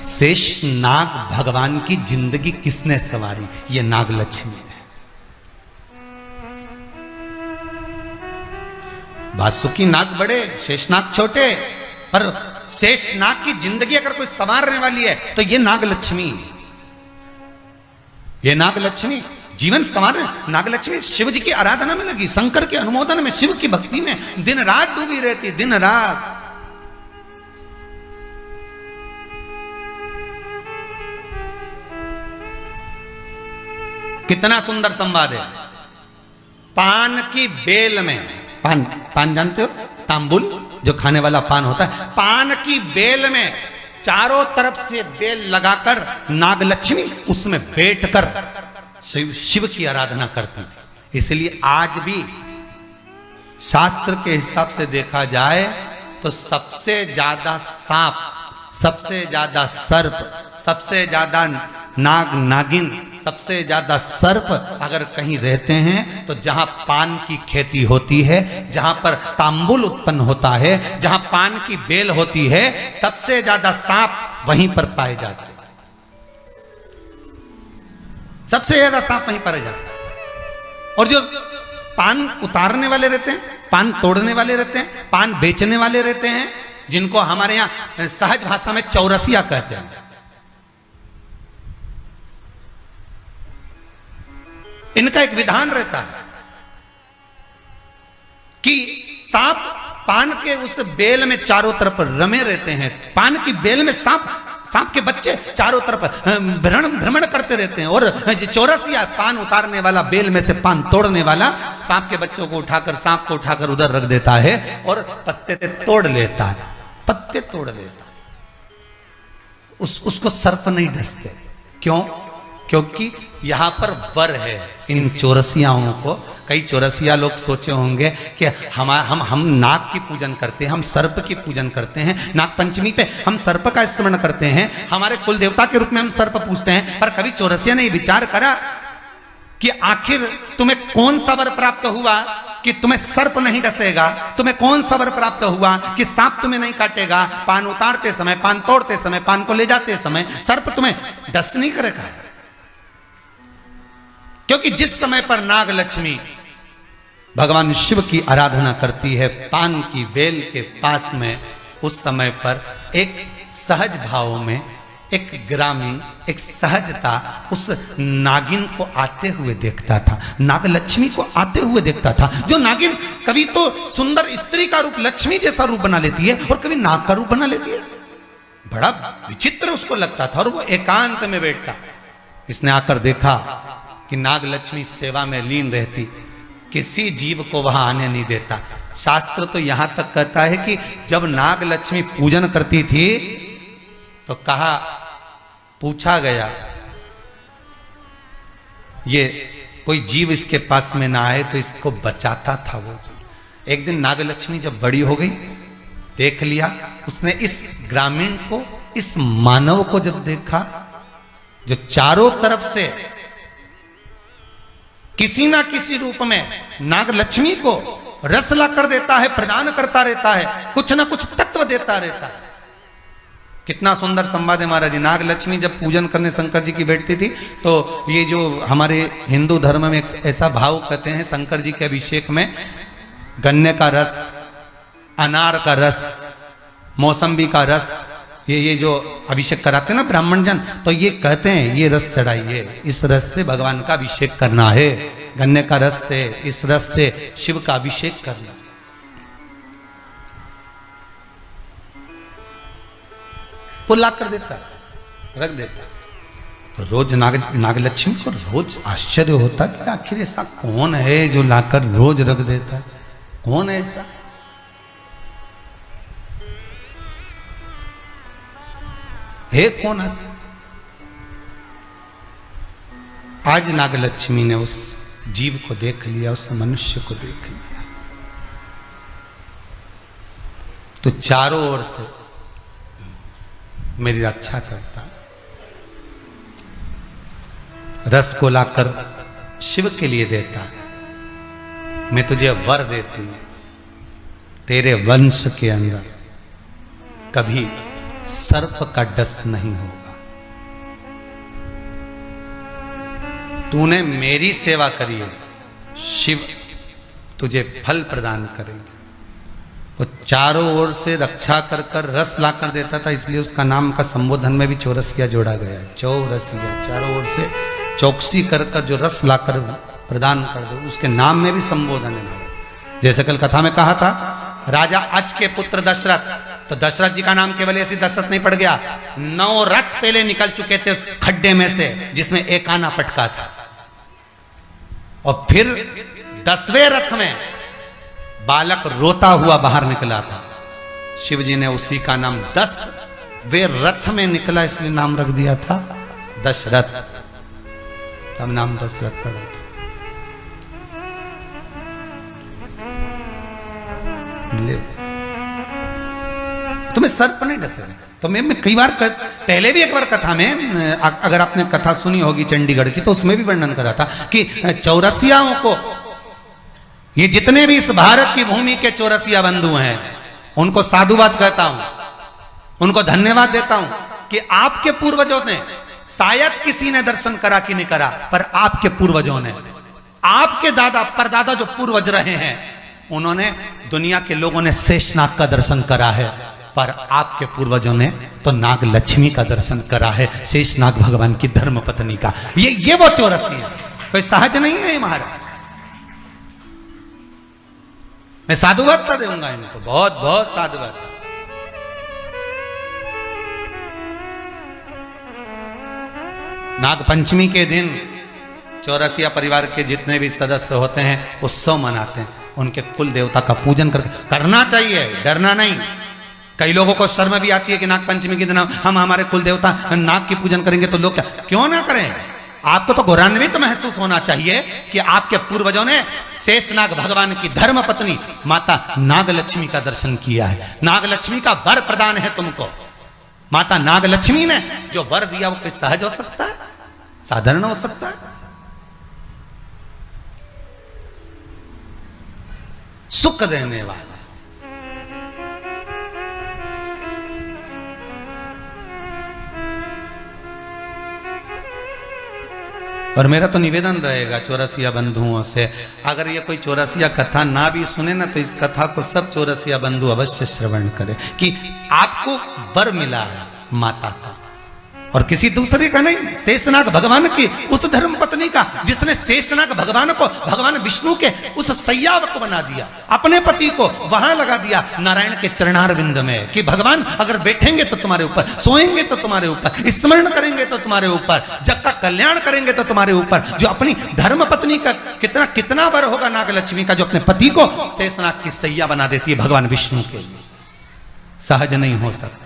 शेष नाग भगवान की जिंदगी किसने सवारी? ये नाग लक्ष्मी है। वासुकी नाग बड़े, शेषनाग छोटे, पर शेषनाग की जिंदगी अगर कोई संवारने वाली है तो ये नाग लक्ष्मी, ये नाग लक्ष्मी जीवन संवार। नाग लक्ष्मी शिव जी की आराधना में लगी, शंकर के अनुमोदन में, शिव की भक्ति में दिन रात डूबी रहती, दिन रात। कितना सुंदर संवाद है। पान की बेल में, पान, पान जानते हो, तांबुल जो खाने वाला पान होता है, पान की बेल में चारों तरफ से बेल लगाकर नागलक्ष्मी उसमें बैठकर शिव की आराधना करती थी। इसलिए आज भी शास्त्र के हिसाब से देखा जाए तो सबसे ज्यादा सांप, सबसे ज्यादा सर्प, सबसे ज्यादा नाग नागिन, सबसे ज्यादा सर्प अगर कहीं रहते हैं तो जहां पान की खेती होती है, जहां पर तांबुल उत्पन्न होता है, जहां पान की बेल होती है, सबसे ज्यादा सांप वहीं पर पाए जाते हैं। सबसे ज्यादा सांप वहीं पाए जाते हैं। और जो पान उतारने वाले रहते हैं, पान तोड़ने वाले रहते हैं, पान बेचने वाले रहते हैं, जिनको हमारे यहां सहज भाषा में चौरसिया कहते हैं, इनका एक विधान रहता है कि सांप पान के उस बेल में चारों तरफ रमे रहते हैं। पान की बेल में सांप के बच्चे चारों तरफ भ्रमण करते रहते हैं। और चौरसिया पान उतारने वाला, बेल में से पान तोड़ने वाला, सांप के बच्चों को उठाकर, सांप को उठाकर उधर रख देता है और पत्ते तोड़ लेता है, पत्ते तोड़ लेता है। उसको सर्प नहीं डसते। क्यों? क्योंकि यहां पर वर है इन चौरसियाओं को। कई चौरसिया लोग सोचे होंगे कि हम नाग की पूजन करते हैं, हम सर्प की पूजन करते हैं, नाग पंचमी पे हम सर्प का स्मरण करते हैं, हमारे कुल देवता के रूप में हम सर्प पूजते हैं। पर कभी चौरसिया ने विचार करा कि आखिर तुम्हें कौन सा वर प्राप्त हुआ कि तुम्हें सर्प नहीं डसेगा? तुम्हें कौन सा वर प्राप्त हुआ कि सांप तुम्हें नहीं काटेगा? पान उतारते समय, पान तोड़ते समय, पान को ले जाते समय सर्प तुम्हें डस नहीं करेगा। क्योंकि जिस समय पर नाग लक्ष्मी भगवान शिव की आराधना करती है पान की बेल के पास में, उस समय पर एक सहज भाव में एक ग्रामीण, एक सहजता उस नागिन को आते हुए देखता था, नाग लक्ष्मी को आते हुए देखता था। जो नागिन कभी तो सुंदर स्त्री का रूप, लक्ष्मी जैसा रूप बना लेती है और कभी नाग का रूप बना लेती है। बड़ा विचित्र उसको लगता था। और वो एकांत में बैठता, इसने आकर देखा कि नाग लक्ष्मी सेवा में लीन रहती, किसी जीव को वहां आने नहीं देता। शास्त्र तो यहां तक कहता है कि जब नाग लक्ष्मी पूजन करती थी तो कहा, पूछा गया ये कोई जीव इसके पास में ना आए तो इसको बचाता था वो। एक दिन नाग लक्ष्मी जब बड़ी हो गई, देख लिया उसने इस ग्रामीण को, इस मानव को जब देखा जो चारों तरफ से किसी ना किसी रूप में नाग लक्ष्मी को रसला कर देता है, प्रदान करता रहता है, कुछ ना कुछ तत्व देता रहता है। कितना सुंदर संवाद है महाराज जी। नाग लक्ष्मी जब पूजन करने शंकर जी की बैठती थी तो ये जो हमारे हिंदू धर्म में एक ऐसा भाव कहते हैं, शंकर जी के अभिषेक में गन्ने का रस, अनार का रस, मौसम्बी का रस, ये जो अभिषेक कराते हैं ना ब्राह्मण जन, तो ये कहते हैं ये रस चढ़ाइए, इस रस से भगवान का अभिषेक करना है, गन्ने का रस से, इस रस से शिव का अभिषेक करना। वो ला कर देता, रख देता। तो रोज नागलक्ष्मी को रोज आश्चर्य होता कि आखिर ऐसा कौन है जो लाकर रोज रख देता है? कौन है ऐसा? है कौन ऐसा? आज नागलक्ष्मी ने उस जीव को देख लिया, उस मनुष्य को देख लिया, तो चारों ओर से मेरी रक्षा करता, रस को लाकर शिव के लिए देता है। मैं तुझे वर देती हूं, तेरे वंश के अंदर कभी सर्प का डस नहीं होगा। तूने मेरी सेवा करी है, शिव तुझे फल प्रदान करेंगे। वो चारों ओर से रक्षा कर कर रस ला कर देता था, इसलिए उसका नाम का संबोधन में भी चौरसिया जोड़ा गया है। चौरसिया, चारों ओर से चौकसी कर कर जो रस ला कर प्रदान कर दे, उसके नाम में भी संबोधन है। जैसे कल कथा में कहा था, राजा अज के पुत्र दशरथ, तो दशरथ जी का नाम केवल ऐसे दशरथ नहीं पड़ गया, 9 रथ पहले निकल चुके थे उस खड्डे में से जिसमें एक आना पटका था, और फिर 10वें रथ में बालक रोता हुआ बाहर निकला था। शिव जी ने उसी का नाम 10वें रथ में निकला इसलिए नाम रख दिया था दशरथ, तब नाम दशरथ पड़ा था। तुम्हें सर्प नहीं डसेगा। तो मैं कई बार पहले भी एक बार कथा में, अगर आपने कथा सुनी होगी चंडीगढ़ की, तो उसमें भी वर्णन करा था कि चौरसियाओं को, ये जितने भी इस भारत की भूमि के चौरसिया बंधु हैं, उनको साधुवाद कहता हूं, उनको धन्यवाद देता हूं कि आपके पूर्वजों ने, शायद किसी ने दर्शन करा कि नहीं करा, पर आपके पूर्वजों ने, आपके दादा परदादा जो पूर्वज रहे हैं, उन्होंने, दुनिया के लोगों ने शेषनाग का दर्शन करा है, पर आपके पूर्वजों ने तो नाग लक्ष्मी का दर्शन करा है, शेषनाग भगवान की धर्म पत्नी का। ये वो चौरसिया, कोई सहज नहीं है महाराज। मैं साधुवाद दूंगा इनको, बहुत बहुत साधुवाद। नाग पंचमी के दिन चौरसिया परिवार के जितने भी सदस्य होते हैं उत्सव मनाते हैं, उनके कुल देवता का पूजन करना चाहिए, डरना नहीं। कई लोगों को शर्म भी आती है कि नाग पंचमी के दिन हम हमारे कुल देवता नाग की पूजन करेंगे, तो लोग क्या, क्यों ना करें। आपको तो गौरवान्वित महसूस होना चाहिए कि आपके पूर्वजों ने शेषनाग भगवान की धर्म पत्नी माता नाग लक्ष्मी का दर्शन किया है। नाग लक्ष्मी का वर प्रदान है तुमको। माता नाग लक्ष्मी ने जो वर दिया वो कोई सहज हो सकता है, साधारण हो सकता है? सुख देने वाला। और मेरा तो निवेदन रहेगा चौरसिया बंधुओं से, अगर ये कोई चौरसिया कथा ना भी सुने ना, तो इस कथा को सब चौरसिया बंधु अवश्य श्रवण करें कि आपको वर मिला है माता का, और किसी दूसरे का नहीं, शेषनाग भगवान की उस धर्म पत्नी का जिसने शेषनाग भगवान को भगवान विष्णु के उस सैयावक बना दिया, अपने पति को वहां लगा दिया नारायण के चरणारविंद में, कि भगवान अगर बैठेंगे तो तुम्हारे ऊपर, सोएंगे तो तुम्हारे ऊपर, स्मरण करेंगे तो तुम्हारे ऊपर, जग का कल्याण करेंगे तो तुम्हारे ऊपर। जो अपनी धर्म पत्नी का कितना कितना वर होगा नाग लक्ष्मी का, जो अपने पति को शेषनाग की सैया बना देती है भगवान विष्णु के लिए, सहज नहीं हो सकती।